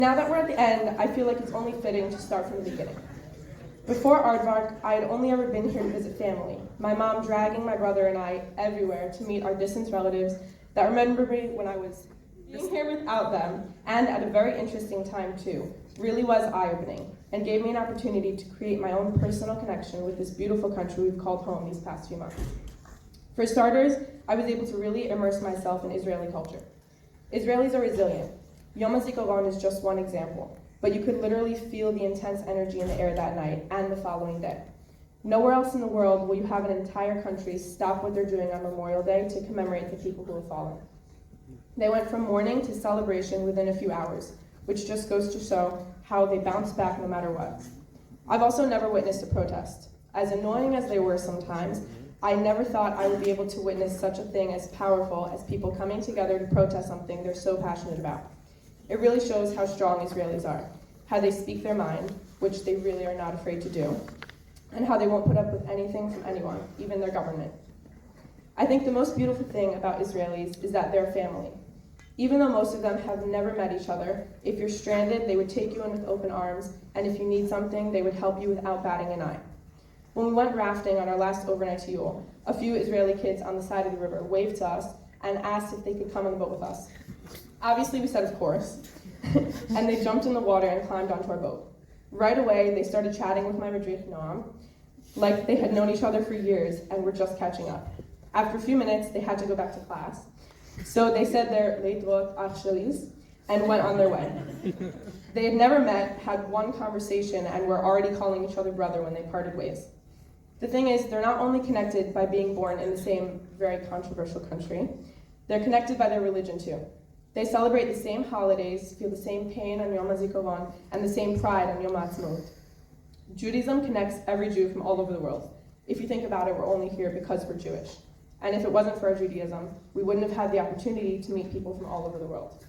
Now that we're at the end, I feel like it's only fitting to start from the beginning. Before Aardvark, I had only ever been here to visit family, my mom dragging my brother and I everywhere to meet our distant relatives that remember me when I was being here without them, and at a very interesting time too, really was eye-opening, and gave me an opportunity to create my own personal connection with this beautiful country we've called home these past few months. For starters, I was able to really immerse myself in Israeli culture. Israelis are resilient. Yom HaZikaron is just one example, but you could literally feel the intense energy in the air that night and the following day. Nowhere else in the world will you have an entire country stop what they're doing on Memorial Day to commemorate the people who have fallen. They went from mourning to celebration within a few hours, which just goes to show how they bounce back no matter what. I've also never witnessed a protest. As annoying as they were sometimes, I never thought I would be able to witness such a thing as powerful as people coming together to protest something they're so passionate about. It really shows how strong Israelis are, how they speak their mind, which they really are not afraid to do, and how they won't put up with anything from anyone, even their government. I think the most beautiful thing about Israelis is that they're a family. Even though most of them have never met each other, if you're stranded, they would take you in with open arms, and if you need something, they would help you without batting an eye. When we went rafting on our last overnight to Yule, a few Israeli kids on the side of the river waved to us and asked if they could come on the boat with us. Obviously, we said of course, and they jumped in the water and climbed onto our boat. Right away, they started chatting with my Madrich Noam, like they had known each other for years and were just catching up. After a few minutes, they had to go back to class, so they said their Leitrot Achshalis and went on their way. They had never met, had one conversation, and were already calling each other brother when they parted ways. The thing is, they're not only connected by being born in the same very controversial country, they're connected by their religion too. They celebrate the same holidays, feel the same pain on Yom HaZikaron, and the same pride on Yom HaAtzmaut. Judaism connects every Jew from all over the world. If you think about it, we're only here because we're Jewish. And if it wasn't for our Judaism, we wouldn't have had the opportunity to meet people from all over the world.